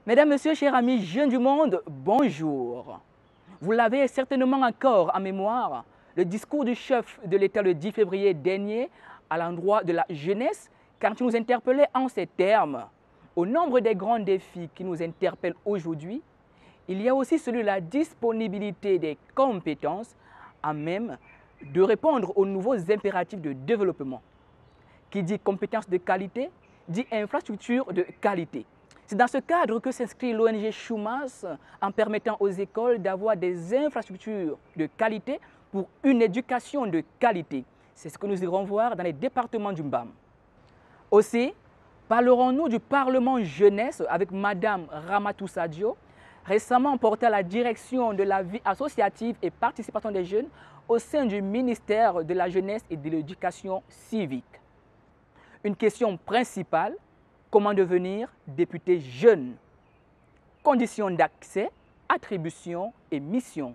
Mesdames, Messieurs, chers amis jeunes du monde, bonjour. Vous l'avez certainement encore en mémoire, le discours du chef de l'État le 10 février dernier à l'endroit de la jeunesse, car il nous interpellait en ces termes. Au nombre des grands défis qui nous interpellent aujourd'hui, il y a aussi celui de la disponibilité des compétences à même de répondre aux nouveaux impératifs de développement. Qui dit compétences de qualité, dit infrastructure de qualité. C'est dans ce cadre que s'inscrit l'ONG Choumas en permettant aux écoles d'avoir des infrastructures de qualité pour une éducation de qualité. C'est ce que nous irons voir dans les départements du Mbam. Aussi, parlerons-nous du Parlement jeunesse avec Madame Ramatou Sadio, récemment portée à la direction de la vie associative et participation des jeunes au sein du ministère de la Jeunesse et de l'Éducation civique. Une question principale, comment devenir député jeune? Conditions d'accès, attribution et mission.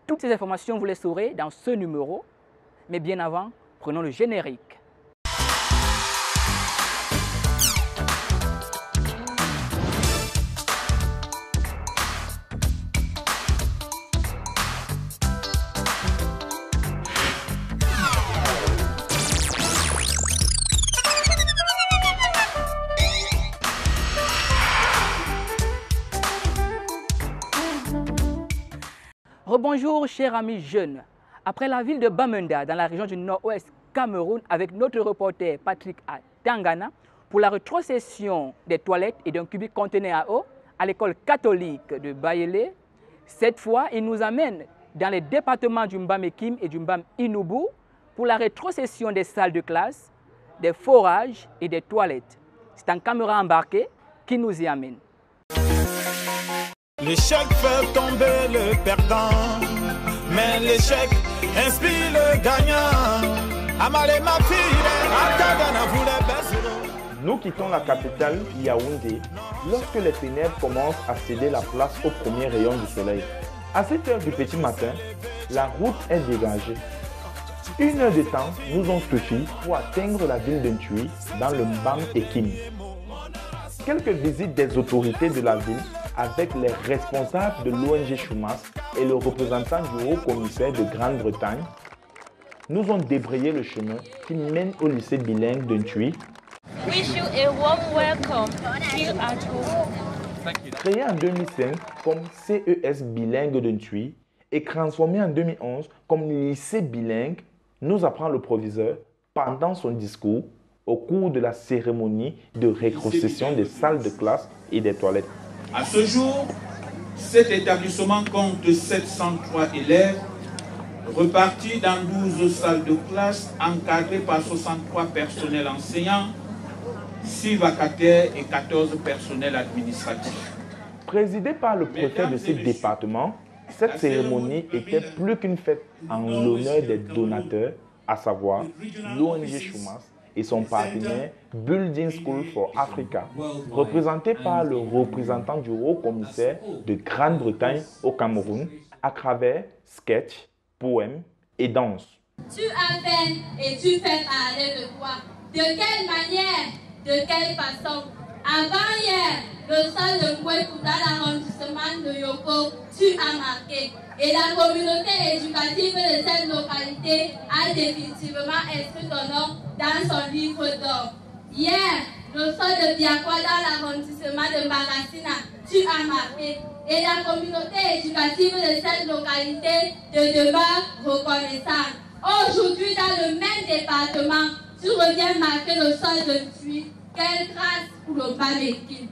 Toutes ces informations, vous les saurez dans ce numéro. Mais bien avant, prenons le générique. Rebonjour chers amis jeunes. Après la ville de Bamenda dans la région du nord-ouest Cameroun avec notre reporter Patrick à Tangana pour la rétrocession des toilettes et d'un cubique conteneur à eau à l'école catholique de Bayele, cette fois il nous amène dans les départements du Mbam-Ekim et du Mbam-Inoubou pour la rétrocession des salles de classe, des forages et des toilettes. C'est un caméra embarqué qui nous y amène. L'échec fait tomber le perdant, mais l'échec inspire le gagnant. Amalé ma fille, Atagana voulait baisser. Nous quittons la capitale Yaoundé lorsque les ténèbres commencent à céder la place aux premiers rayons du soleil. À 7 h du petit matin, la route est dégagée. 1 heure de temps nous ont suffi pour atteindre la ville d'Ntui dans le Mbam-Ekim. Quelques visites des autorités de la ville avec les responsables de l'ONG Choumas et le représentant du haut-commissaire de Grande-Bretagne, nous ont débrayé le chemin qui mène au lycée bilingue d'Ntui. Wish you a warm welcome here at home. Créé en 2005 comme CES bilingue d'Ntui et transformé en 2011 comme lycée bilingue, nous apprend le proviseur pendant son discours au cours de la cérémonie de rétrocession des salles de classe et des toilettes. À ce jour, cet établissement compte 703 élèves repartis dans 12 salles de classe encadrées par 63 personnels enseignants, 6 vacataires et 14 personnels administratifs. Présidée par le préfet de ce département, cette cérémonie était plus qu'une fête en l'honneur des donateurs, à savoir l'ONG Choumas et son partenaire Building School for Africa, représenté par le représentant du haut-commissaire de Grande-Bretagne au Cameroun à travers sketchs, poèmes et danses. Tu appelles et tu fais parler de toi. De quelle manière? De quelle façon? Avant hier, le sol de Kouékou dans l'arrondissement de Yoko, tu as marqué. Et la communauté éducative de cette localité a définitivement inscrit ton nom dans son livre d'or. Hier, le sol de Biakwa dans l'arrondissement de Marassina, tu as marqué. Et la communauté éducative de cette localité te demeure reconnaissante. Aujourd'hui, dans le même département, tu reviens marquer le sol de Ntui. Quelle grâce pour le Mbam-Ekim.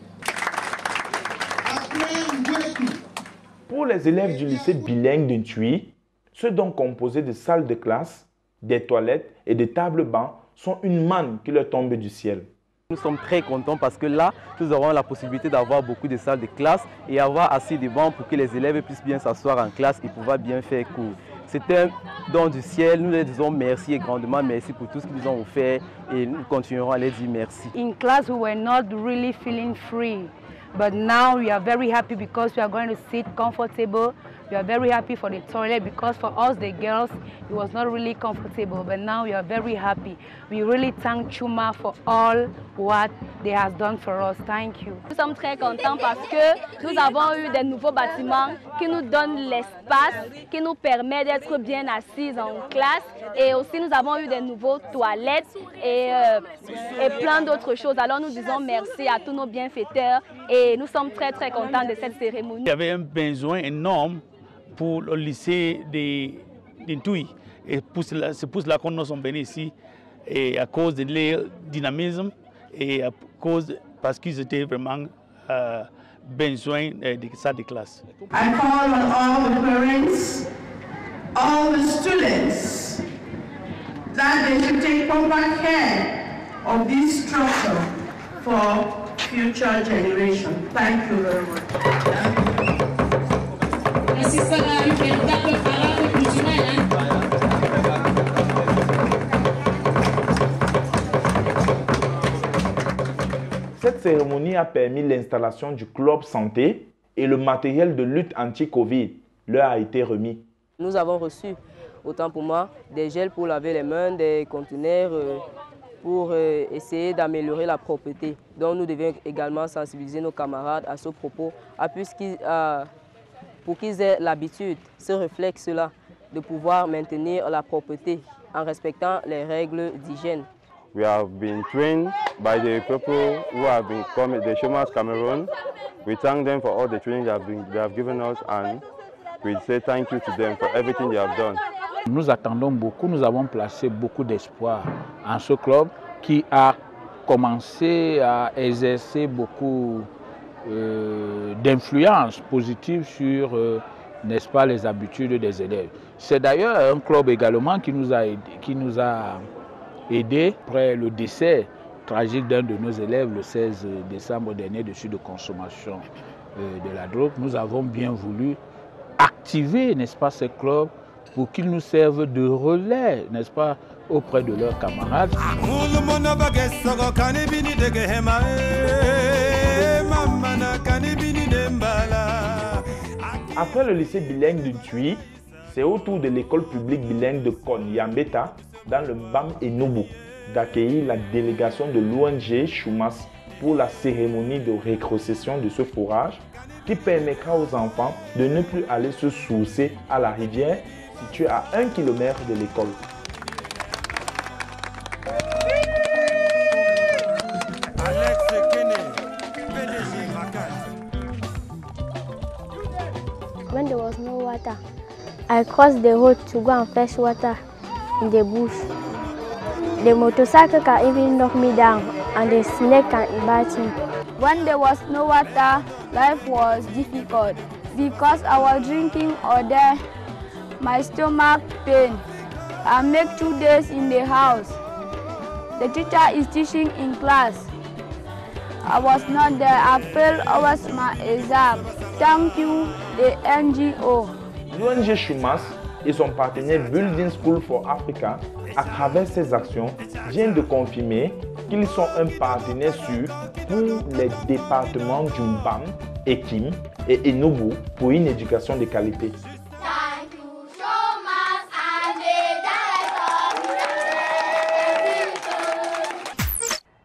Pour les élèves du lycée bilingue d'Ntui, ceux dont composés de salles de classe, des toilettes et des tables bancs sont une manne qui leur tombe du ciel. Nous sommes très contents parce que là, nous aurons la possibilité d'avoir beaucoup de salles de classe et avoir assez de bancs pour que les élèves puissent bien s'asseoir en classe et pouvoir bien faire cours. C'est un don du ciel. Nous leur disons merci et grandement merci pour tout ce qu'ils nous ont offert et nous continuerons à les dire merci. In class, we were not really feeling free, but now we are very happy because we are going to sit comfortable. We are very happy for the toilet because for us, the girls, it was not really comfortable. But now we are very happy. We really thank Chuma for all what they has done for us. Thank you. Nous sommes très contents parce que nous avons eu des nouveaux bâtiments qui nous donnent l'espace, qui nous permet d'être bien assis en classe. Et aussi, nous avons eu des nouveaux toilettes et plein d'autres choses. Alors, nous disons merci à tous nos bienfaiteurs et nous sommes très, très contents de cette cérémonie. Il y avait un besoin énorme pour le lycée d'Intouy. Et c'est pour cela que nous sommes venus ici, et à cause de leur dynamisme et parce qu'ils étaient vraiment besoin de ça de classe. I call on all the parents, all the students, that they should take proper care of this structure for future generations. Thank you very much. Cette cérémonie a permis l'installation du club santé et le matériel de lutte anti-Covid leur a été remis. Nous avons reçu, autant pour moi, des gels pour laver les mains, des conteneurs pour essayer d'améliorer la propreté. Donc nous devons également sensibiliser nos camarades à ce propos, pour qu'ils aient l'habitude, ce réflexe-là, de pouvoir maintenir la propreté en respectant les règles d'hygiène. We have been trained by the people who have been coming, the Chumas Cameroon. We thank them for all the training they have given us, and we say thank you to them for everything they have done. Nous attendons beaucoup, nous avons placé beaucoup d'espoir en ce club qui a commencé à exercer beaucoup d'influence positive sur, n'est-ce pas, les habitudes des élèves. C'est d'ailleurs un club également qui nous a aidé après le décès tragique d'un de nos élèves le 16 décembre dernier dessus de consommation de la drogue. Nous avons bien voulu activer, n'est-ce pas, ces clubs pour qu'ils nous servent de relais, n'est-ce pas, auprès de leurs camarades. Après le lycée bilingue de Thuy, c'est au tour de l'école publique bilingue de Konyambeta, dans le BAM Enobo, d'accueillir la délégation de l'ONG Chumas pour la cérémonie de récréation de ce forage qui permettra aux enfants de ne plus aller se sourcer à la rivière située à 1 km de l'école. When there was no water, I crossed the road to go and fetch water in the bush. The motorcycle can even knock me down and the snake can bite me. When there was no water, life was difficult because I was drinking all day. My stomach pain. I make 2 days in the house. The teacher is teaching in class. I was not there. I failed always my exam. Thank you, the NGO. L'ONG Chumas et son partenaire Building School for Africa, à travers ses actions, viennent de confirmer qu'ils sont un partenaire sûr pour les départements du BAM, Ekim et Enobo pour une éducation de qualité.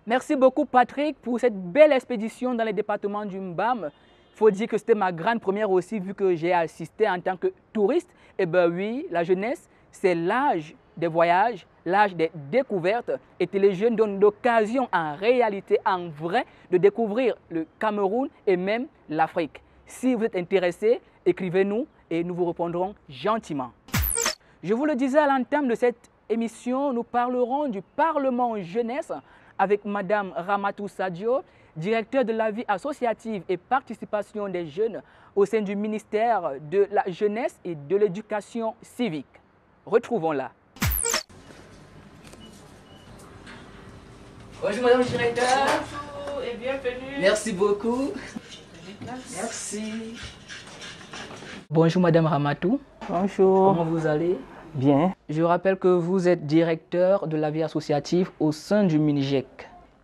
Merci beaucoup Patrick pour cette belle expédition dans les départements du Mbam. Il faut dire que c'était ma grande première aussi vu que j'ai assisté en tant que touriste. Et bien oui, la jeunesse, c'est l'âge des voyages, l'âge des découvertes. Et les jeunes donnent l'occasion en réalité, en vrai, de découvrir le Cameroun et même l'Afrique. Si vous êtes intéressés, écrivez-nous et nous vous répondrons gentiment. Je vous le disais à l'entame de cette émission, nous parlerons du Parlement jeunesse avec Madame Ramatou Sadio, directeur de la vie associative et participation des jeunes au sein du ministère de la Jeunesse et de l'Éducation civique. Retrouvons-la. Bonjour Madame le directeur. Bonjour et bienvenue. Merci beaucoup. Merci. Bonjour Madame Ramatou. Bonjour. Comment vous allez? Bien. Je rappelle que vous êtes directeur de la vie associative au sein du MINIGEC.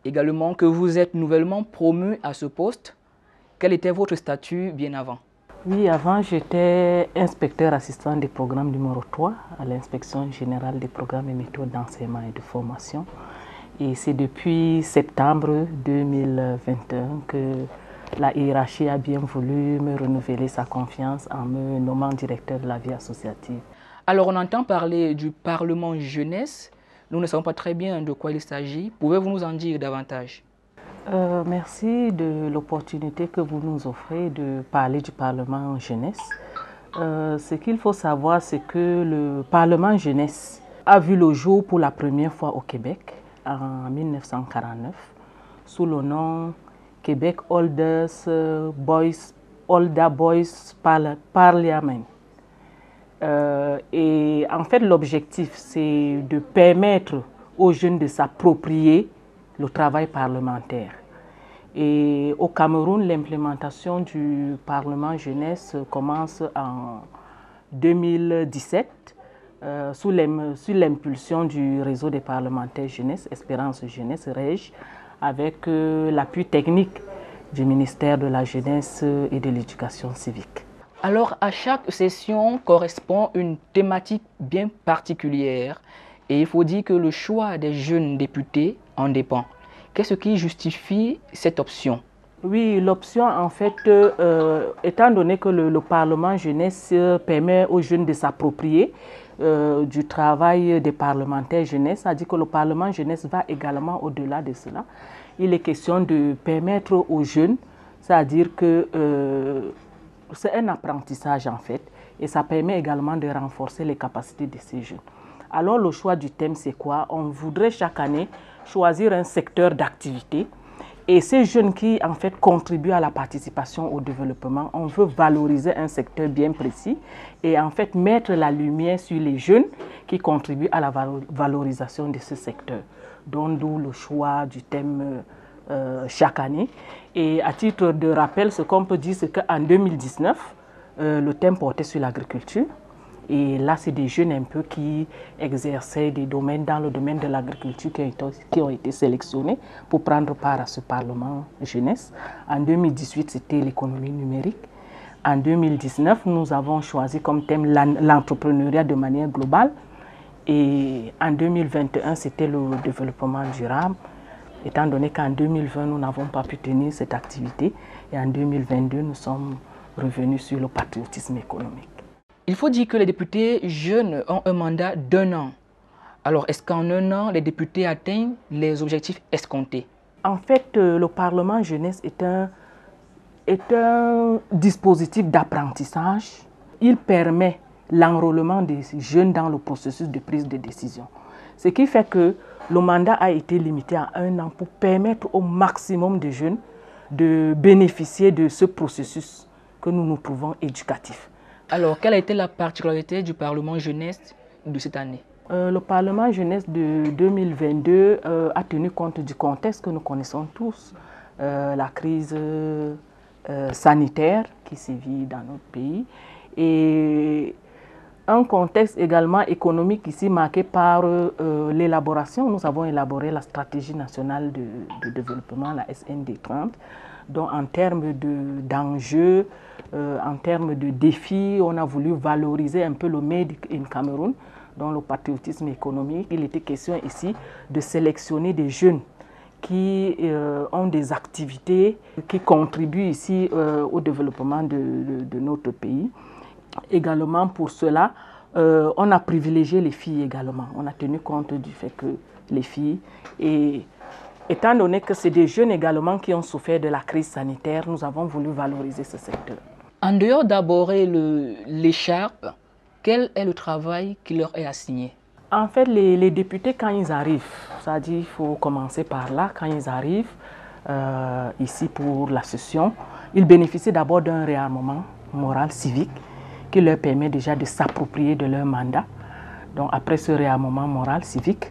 Également que vous êtes nouvellement promu à ce poste. Quel était votre statut bien avant? Oui, avant j'étais inspecteur assistant des programmes numéro 3 à l'inspection générale des programmes et méthodes d'enseignement et de formation. Et c'est depuis septembre 2021 que la hiérarchie a bien voulu me renouveler sa confiance en me nommant directeur de la vie associative. Alors on entend parler du Parlement jeunesse. Nous ne savons pas très bien de quoi il s'agit. Pouvez-vous nous en dire davantage? Merci de l'opportunité que vous nous offrez de parler du Parlement jeunesse. Ce qu'il faut savoir, c'est que le Parlement jeunesse a vu le jour pour la première fois au Québec en 1949 sous le nom Québec Older Boys Parliament. Et en fait, l'objectif, c'est de permettre aux jeunes de s'approprier le travail parlementaire. Et au Cameroun, l'implémentation du Parlement jeunesse commence en 2017 sous l'impulsion du réseau des parlementaires jeunesse, Espérance Jeunesse REJ, avec l'appui technique du ministère de la Jeunesse et de l'Éducation civique. Alors, à chaque session correspond une thématique bien particulière et il faut dire que le choix des jeunes députés en dépend. Qu'est-ce qui justifie cette option? Oui, l'option en fait, étant donné que le Parlement jeunesse permet aux jeunes de s'approprier du travail des parlementaires jeunesse, c'est-à-dire que le Parlement jeunesse va également au-delà de cela. Il est question de permettre aux jeunes, c'est-à-dire que c'est un apprentissage en fait, et ça permet également de renforcer les capacités de ces jeunes. Alors le choix du thème c'est quoi? On voudrait chaque année choisir un secteur d'activité et ces jeunes qui en fait contribuent à la participation au développement, on veut valoriser un secteur bien précis et en fait mettre la lumière sur les jeunes qui contribuent à la valorisation de ce secteur. Donc d'où le choix du thème chaque année. Et à titre de rappel, ce qu'on peut dire, c'est qu'en 2019, le thème portait sur l'agriculture. Et là, c'est des jeunes un peu qui exerçaient des domaines dans le domaine de l'agriculture qui ont été sélectionnés pour prendre part à ce Parlement jeunesse. En 2018, c'était l'économie numérique. En 2019, nous avons choisi comme thème l'entrepreneuriat de manière globale. Et en 2021, c'était le développement durable. Étant donné qu'en 2020, nous n'avons pas pu tenir cette activité. Et en 2022, nous sommes revenus sur le patriotisme économique. Il faut dire que les députés jeunes ont un mandat d'1 an. Alors, est-ce qu'en 1 an, les députés atteignent les objectifs escomptés? En fait, le Parlement jeunesse est un dispositif d'apprentissage. Il permet l'enrôlement des jeunes dans le processus de prise de décision. Ce qui fait que le mandat a été limité à 1 an pour permettre au maximum de jeunes de bénéficier de ce processus que nous trouvons éducatif. Alors, quelle a été la particularité du Parlement jeunesse de cette année? Le Parlement jeunesse de 2022 a tenu compte du contexte que nous connaissons tous, la crise sanitaire qui sévit dans notre pays et un contexte également économique ici marqué par l'élaboration. Nous avons élaboré la stratégie nationale de développement, la SND 30. Donc en termes d'enjeux, en termes de défis, on a voulu valoriser un peu le Made in Cameroun, dans le patriotisme économique. Il était question ici de sélectionner des jeunes qui ont des activités qui contribuent ici au développement de notre pays. Également pour cela, on a privilégié les filles également. On a tenu compte du fait que les filles, et étant donné que c'est des jeunes également qui ont souffert de la crise sanitaire, nous avons voulu valoriser ce secteur. En dehors d'aborder l'écharpe, quel est le travail qui leur est assigné? En fait, les députés, quand ils arrivent, c'est-à-dire il faut commencer par là, quand ils arrivent ici pour la session, ils bénéficient d'abord d'un réarmement moral, civique, qui leur permet déjà de s'approprier de leur mandat. Donc après ce réarmement moral, civique,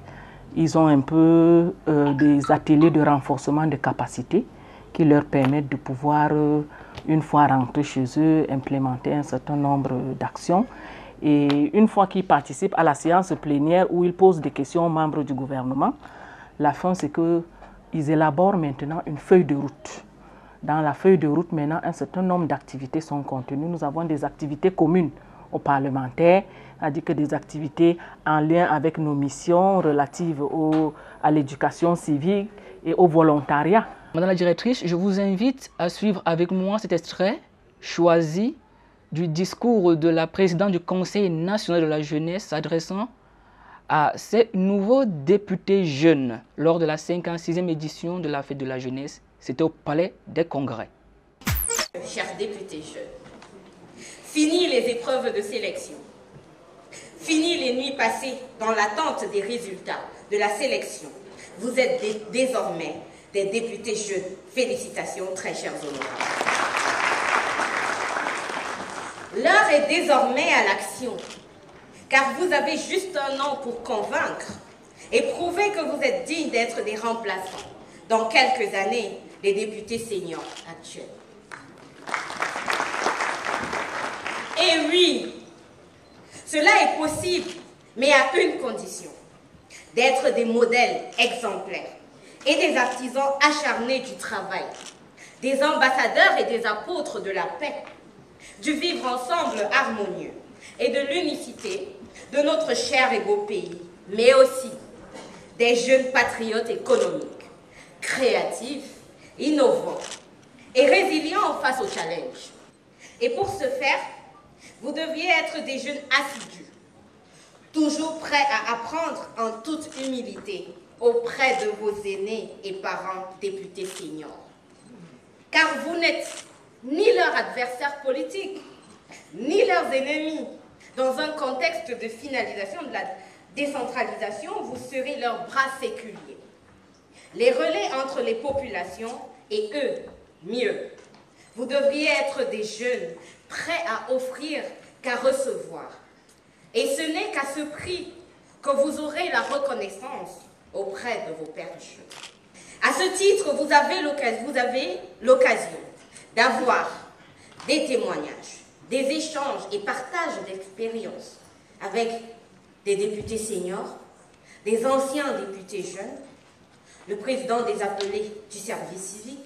ils ont un peu des ateliers de renforcement de capacités qui leur permettent de pouvoir, une fois rentrés chez eux, implémenter un certain nombre d'actions. Et une fois qu'ils participent à la séance plénière où ils posent des questions aux membres du gouvernement, la fin c'est qu'ils élaborent maintenant une feuille de route Dans la feuille de route, maintenant, un certain nombre d'activités sont contenues. Nous avons des activités communes aux parlementaires, c'est-à-dire que des activités en lien avec nos missions relatives à l'éducation civique et au volontariat. Madame la directrice, je vous invite à suivre avec moi cet extrait choisi du discours de la présidente du Conseil national de la jeunesse s'adressant à ces nouveaux députés jeunes lors de la 56e édition de la Fête de la jeunesse. C'était au Palais des Congrès. Chers députés jeunes, fini les épreuves de sélection. Fini les nuits passées dans l'attente des résultats de la sélection. Vous êtes désormais des députés jeunes. Félicitations, très chers honorables. L'heure est désormais à l'action, car vous avez juste un an pour convaincre et prouver que vous êtes dignes d'être des remplaçants dans quelques années des députés seniors actuels. Et oui, cela est possible, mais à une condition, d'être des modèles exemplaires et des artisans acharnés du travail, des ambassadeurs et des apôtres de la paix, du vivre ensemble harmonieux et de l'unicité de notre cher et beau pays, mais aussi des jeunes patriotes économiques, créatifs, innovants et résilients face aux challenges. Et pour ce faire, vous deviez être des jeunes assidus, toujours prêts à apprendre en toute humilité auprès de vos aînés et parents députés seniors. Car vous n'êtes ni leur adversaire politique, ni leurs ennemis. Dans un contexte de finalisation de la décentralisation, vous serez leurs bras séculiers, les relais entre les populations et eux, mieux. Vous devriez être des jeunes prêts à offrir qu'à recevoir. Et ce n'est qu'à ce prix que vous aurez la reconnaissance auprès de vos pairs jeunes. À ce titre, vous avez l'occasion d'avoir des témoignages, des échanges et partages d'expériences avec des députés seniors, des anciens députés jeunes, le président des appelés du service civique,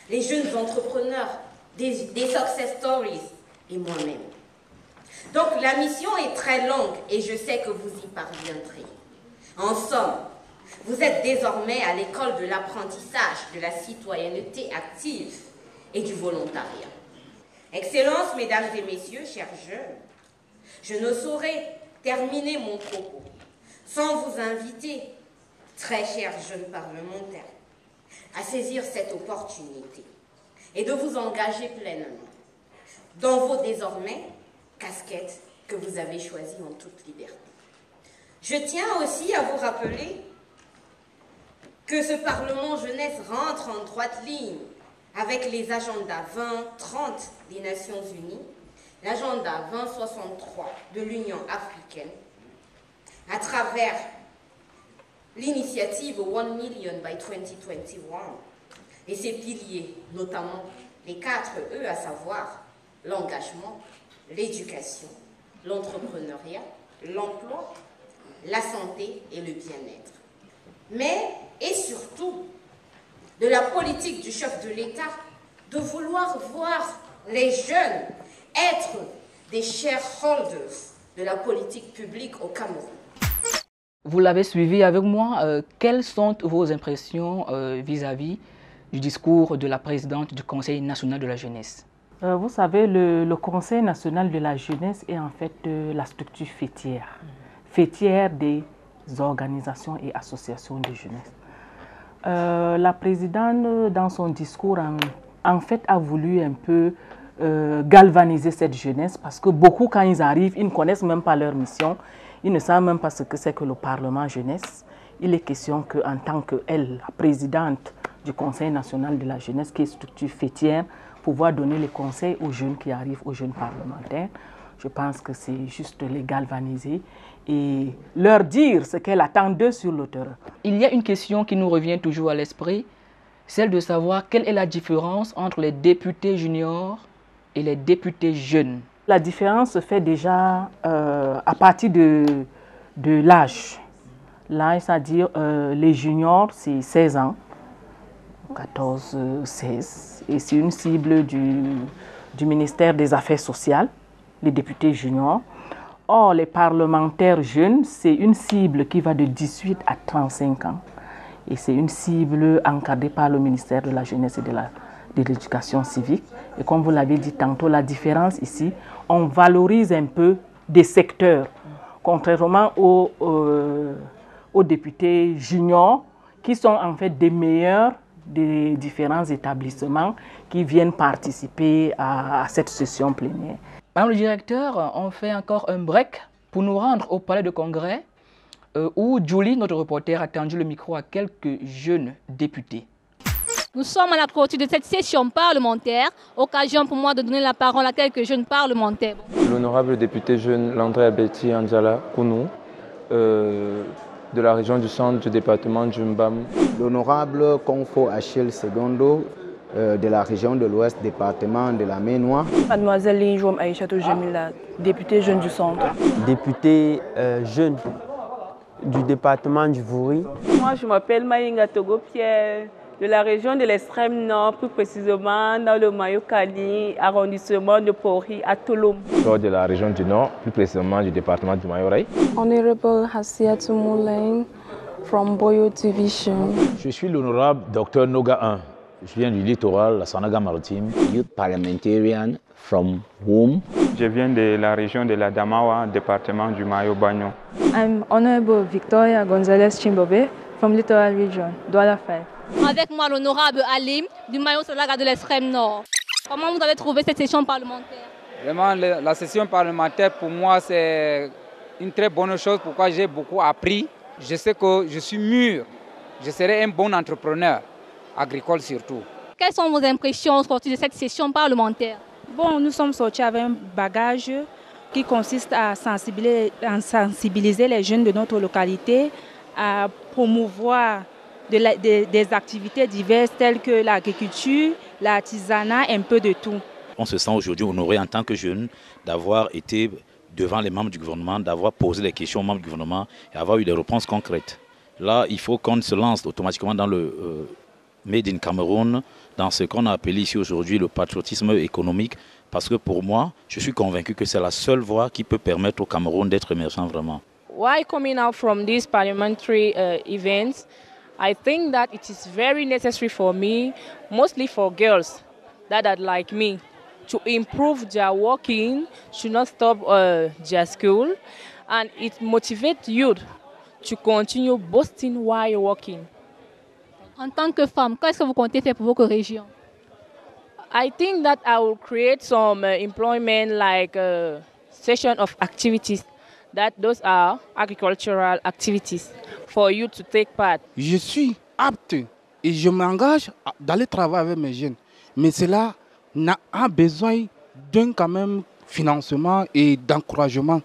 les jeunes entrepreneurs, des success stories et moi-même. Donc la mission est très longue et je sais que vous y parviendrez. En somme, vous êtes désormais à l'école de l'apprentissage de la citoyenneté active et du volontariat. Excellences, mesdames et messieurs, chers jeunes, je ne saurais terminer mon propos sans vous inviter, très chers jeunes parlementaires, à saisir cette opportunité et de vous engager pleinement dans vos désormais casquettes que vous avez choisies en toute liberté. Je tiens aussi à vous rappeler que ce Parlement jeunesse rentre en droite ligne avec les agendas 2030 des Nations Unies, l'agenda 2063 de l'Union africaine, à travers l'initiative 1 Million by 2021 et ses piliers, notamment les 4 E, à savoir l'engagement, l'éducation, l'entrepreneuriat, l'emploi, la santé et le bien-être. Mais, et surtout, de la politique du chef de l'État, de vouloir voir les jeunes être des shareholders de la politique publique au Cameroun. Vous l'avez suivi avec moi. Quelles sont vos impressions vis-à-vis du discours de la présidente du Conseil national de la jeunesse? Vous savez, le Conseil national de la jeunesse est en fait la structure fêtière des organisations et associations de jeunesse. La présidente, dans son discours, en fait, a voulu un peu galvaniser cette jeunesse parce que beaucoup, quand ils arrivent, ils ne connaissent même pas leur mission. Ils ne savent même pas ce que c'est que le Parlement jeunesse. Il est question qu'en tant qu'elle, la présidente du Conseil national de la jeunesse, qui est structure fêtière, pouvoir donner les conseils aux jeunes qui arrivent, aux jeunes parlementaires. Je pense que c'est juste les galvaniser et leur dire ce qu'elle attend d'eux sur le terrain. Il y a une question qui nous revient toujours à l'esprit, celle de savoir quelle est la différence entre les députés juniors et les députés jeunes. La différence se fait déjà à partir de l'âge. L'âge, c'est-à-dire les juniors, c'est 16 ans. 14-16. Et c'est une cible du ministère des Affaires sociales, les députés juniors. Or, les parlementaires jeunes, c'est une cible qui va de 18 à 35 ans. Et c'est une cible encadrée par le ministère de la Jeunesse et de l'Éducation civique. Et comme vous l'avez dit tantôt, la différence ici, on valorise un peu des secteurs, contrairement aux députés juniors, qui sont en fait des meilleurs des différents établissements qui viennent participer à cette session plénière. Madame le directeur, on fait encore un break pour nous rendre au palais de congrès où Julie, notre reporter, a tendu le micro à quelques jeunes députés. Nous sommes à la clôture de cette session parlementaire, occasion pour moi de donner la parole à quelques jeunes parlementaires. L'honorable député jeune Landry Abeti Anjala Kounou, de la région du centre du département du Mbam. L'honorable Konfo Achille Segondo, de la région de l'Ouest, département de la Maine-Noire. Mademoiselle Linjouam Aïchatou Jemila, députée jeune du centre. Députée jeune du département du Vouri. Moi, je m'appelle Maïnga Togo Pierre, de la région de l'extrême nord, plus précisément dans le Mayokali, arrondissement de Pori, à Touloum. De la région du nord, plus précisément du département du Mayorais. Honorable Hassiatou Moulin, from Boyo Division. Je suis l'honorable Dr Noga 1. Je viens du littoral, la Sanaga maritime. Youth parliamentarian from whom? Je viens de la région de la Damawa, département du Mayo-Bagno. I'm Honorable Victoria Gonzalez Chimbobe from Littoral Region, Douala 5. Avec moi, l'honorable Alim du Mayo-Salaga de l'extrême nord. Comment vous avez trouvé cette session parlementaire? Vraiment, la session parlementaire, pour moi, c'est une très bonne chose. Pourquoi j'ai beaucoup appris. Je sais que je suis mûr. Je serai un bon entrepreneur, agricole surtout. Quelles sont vos impressions sorties de cette session parlementaire? Bon, nous sommes sortis avec un bagage qui consiste à sensibiliser les jeunes de notre localité, à promouvoir des activités diverses telles que l'agriculture, l'artisanat, un peu de tout. On se sent aujourd'hui honoré en tant que jeune d'avoir été devant les membres du gouvernement, d'avoir posé des questions aux membres du gouvernement et avoir eu des réponses concrètes. Là, il faut qu'on se lance automatiquement dans le Made in Cameroun, dans ce qu'on a appelé ici aujourd'hui le patriotisme économique, parce que pour moi, je suis convaincu que c'est la seule voie qui peut permettre au Cameroun d'être émergent vraiment. Why coming out from these parliamentary events? I think that it is very necessary for me, mostly for girls that are like me, to improve their working, should not stop their school, and it motivates youth to continue boosting while working. En tant que femme, qu'est-ce que vous comptez faire pour votre région? I think that I will create some employment like session of activities, that those are agricultural activities for you to take part. Je suis apte et je m'engage d'aller travailler avec mes jeunes, mais cela a besoin d'un quand même financement et d'encouragement.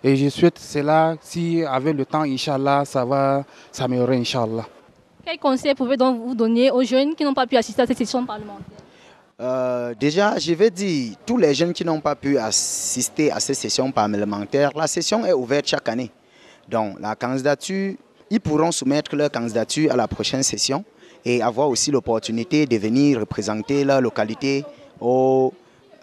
Et je souhaite cela, si avec le temps, Inch'Allah, ça va s'améliorer, Inch'Allah. Quel conseil pouvez-vous donner aux jeunes qui n'ont pas pu assister à cette session parlementaire? Déjà, je vais dire, tous les jeunes qui n'ont pas pu assister à cette session parlementaire, la session est ouverte chaque année. Donc, la candidature, ils pourront soumettre leur candidature à la prochaine session et avoir aussi l'opportunité de venir représenter leur localité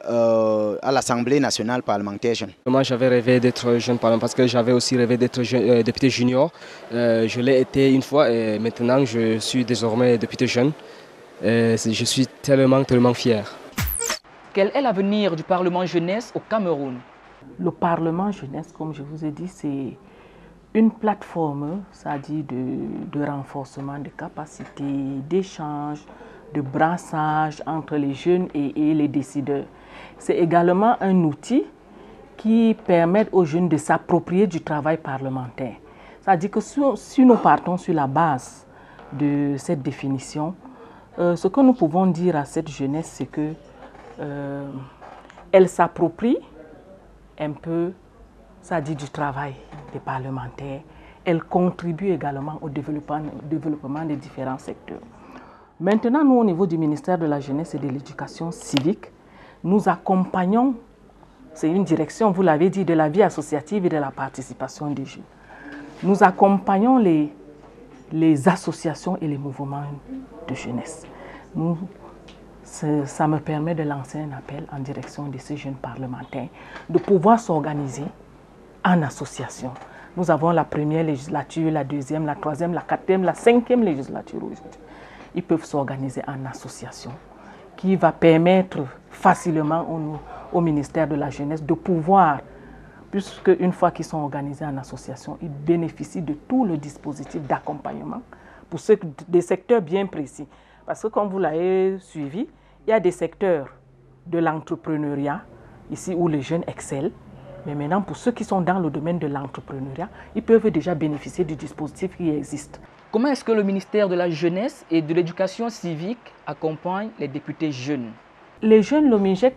à l'Assemblée nationale parlementaire jeune. Moi, j'avais rêvé d'être jeune parlementaire parce que j'avais aussi rêvé d'être député junior. Je l'ai été une fois et maintenant je suis désormais député jeune. Je suis tellement fier. Quel est l'avenir du Parlement jeunesse au Cameroun? Le Parlement jeunesse, comme je vous ai dit, c'est une plateforme, c'est-à-dire de renforcement de capacités, d'échange, de brassage entre les jeunes et les décideurs. C'est également un outil qui permet aux jeunes de s'approprier du travail parlementaire. C'est-à-dire que si nous partons sur la base de cette définition, ce que nous pouvons dire à cette jeunesse, c'est que elle s'approprie un peu, c'est-à-dire du travail des parlementaires. Elle contribue également au développement des différents secteurs. Maintenant, nous, au niveau du ministère de la Jeunesse et de l'Éducation civique, nous accompagnons, c'est une direction, vous l'avez dit, de la vie associative et de la participation des jeunes. Nous accompagnons les associations et les mouvements de jeunesse. ça me permet de lancer un appel en direction de ces jeunes parlementaires, de pouvoir s'organiser en association. Nous avons la première législature, la deuxième, la troisième, la quatrième, la cinquième législature aujourd'hui. Ils peuvent s'organiser en association, qui va permettre facilement au ministère de la Jeunesse de pouvoir, puisque une fois qu'ils sont organisés en association, ils bénéficient de tout le dispositif d'accompagnement pour des secteurs bien précis. Parce que comme vous l'avez suivi, il y a des secteurs de l'entrepreneuriat, ici où les jeunes excellent. Mais maintenant, pour ceux qui sont dans le domaine de l'entrepreneuriat, ils peuvent déjà bénéficier du dispositif qui existe. Comment est-ce que le ministère de la Jeunesse et de l'Éducation civique accompagne les députés jeunes? Les jeunes, le MIJEC,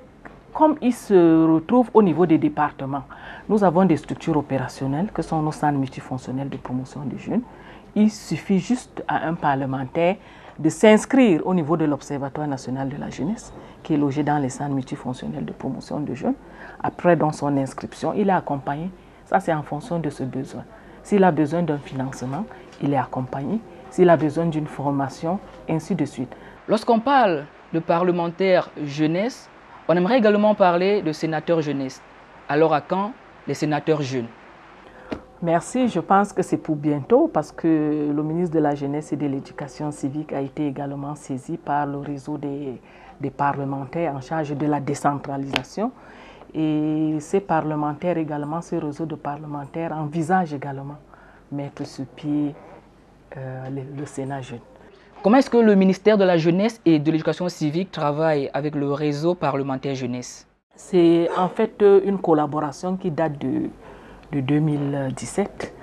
comme ils se retrouvent au niveau des départements, nous avons des structures opérationnelles que sont nos centres multifonctionnels de promotion des jeunes. Il suffit juste à un parlementaire de s'inscrire au niveau de l'Observatoire national de la jeunesse, qui est logé dans les centres multifonctionnels de promotion des jeunes. Après, dans son inscription, il est accompagné. Ça, c'est en fonction de ce besoin. S'il a besoin d'un financement, il est accompagné. S'il a besoin d'une formation, ainsi de suite. Lorsqu'on parle de parlementaires jeunesse, on aimerait également parler de sénateurs jeunesse. Alors à quand les sénateurs jeunes? Merci, je pense que c'est pour bientôt parce que le ministre de la Jeunesse et de l'Éducation civique a été également saisi par le réseau des parlementaires en charge de la décentralisation. Et ces parlementaires également, ce réseau de parlementaires envisage également mettre sur pied le Sénat jeune. Comment est-ce que le ministère de la Jeunesse et de l'Éducation civique travaille avec le réseau parlementaire jeunesse? C'est en fait une collaboration qui date de 2017.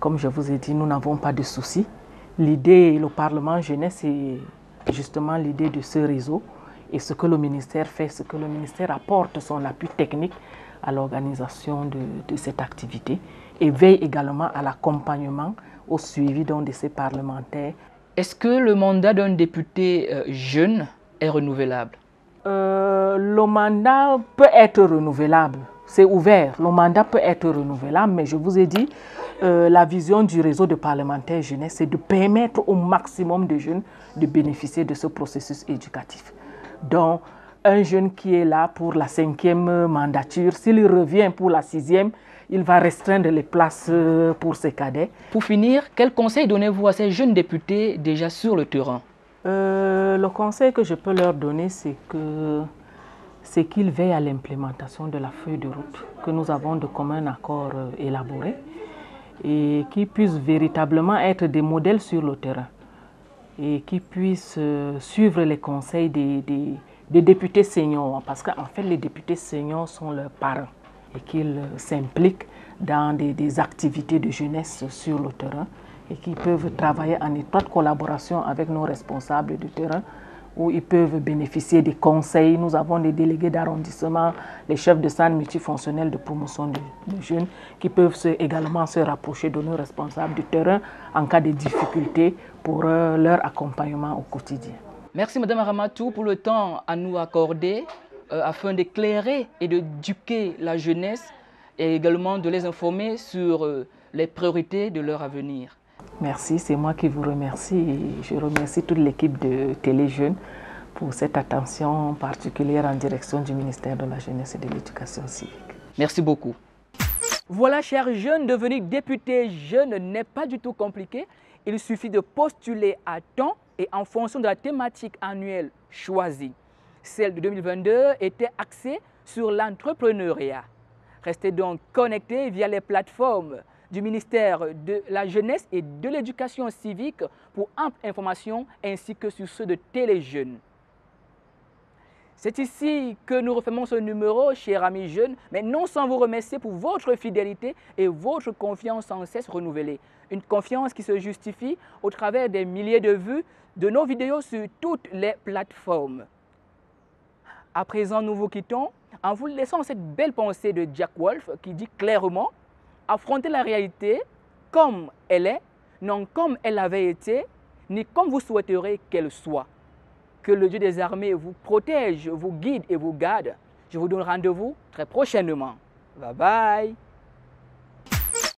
Comme je vous ai dit, nous n'avons pas de soucis. L'idée, le Parlement jeunesse, c'est justement l'idée de ce réseau. Et ce que le ministère fait, ce que le ministère apporte son appui technique à l'organisation de cette activité et veille également à l'accompagnement, au suivi donc de ces parlementaires. Est-ce que le mandat d'un député jeune est renouvelable? Le mandat peut être renouvelable. C'est ouvert. Le mandat peut être renouvelable, mais je vous ai dit, la vision du réseau de parlementaires jeunesse, c'est de permettre au maximum de jeunes de bénéficier de ce processus éducatif. Donc, un jeune qui est là pour la 5e mandature, s'il revient pour la 6e, il va restreindre les places pour ses cadets. Pour finir, quel conseil donnez-vous à ces jeunes députés déjà sur le terrain? Le conseil que je peux leur donner, c'est qu'ils veillent à l'implémentation de la feuille de route que nous avons de commun accord élaboré et qu'ils puissent véritablement être des modèles sur le terrain et qu'ils puissent suivre les conseils des députés seniors, parce qu'en fait les députés seniors sont leurs parents et qu'ils s'impliquent dans des activités de jeunesse sur le terrain et qu'ils peuvent travailler en étroite collaboration avec nos responsables de terrain où ils peuvent bénéficier des conseils. Nous avons des délégués d'arrondissement, les chefs de centre multifonctionnels de promotion de jeunes qui peuvent également se rapprocher de nos responsables du terrain en cas de difficulté pour leur accompagnement au quotidien. Merci Madame Aramatou pour le temps à nous accorder afin d'éclairer et d'éduquer la jeunesse et également de les informer sur les priorités de leur avenir. Merci, c'est moi qui vous remercie et je remercie toute l'équipe de Télé Jeunes pour cette attention particulière en direction du ministère de la Jeunesse et de l'Éducation civique. Merci beaucoup. Voilà, chers jeunes, devenir député jeune n'est pas du tout compliqué. Il suffit de postuler à temps et en fonction de la thématique annuelle choisie. Celle de 2022 était axée sur l'entrepreneuriat. Restez donc connectés via les plateformes du ministère de la Jeunesse et de l'Éducation civique pour ample information ainsi que sur ceux de Télé Jeunes. C'est ici que nous refermons ce numéro, chers amis jeunes, mais non sans vous remercier pour votre fidélité et votre confiance sans cesse renouvelée. Une confiance qui se justifie au travers des milliers de vues de nos vidéos sur toutes les plateformes. À présent, nous vous quittons en vous laissant cette belle pensée de Jack Wolf qui dit clairement: affrontez la réalité comme elle est, non comme elle avait été, ni comme vous souhaiterez qu'elle soit. Que le Dieu des armées vous protège, vous guide et vous garde. Je vous donne rendez-vous très prochainement. Bye bye.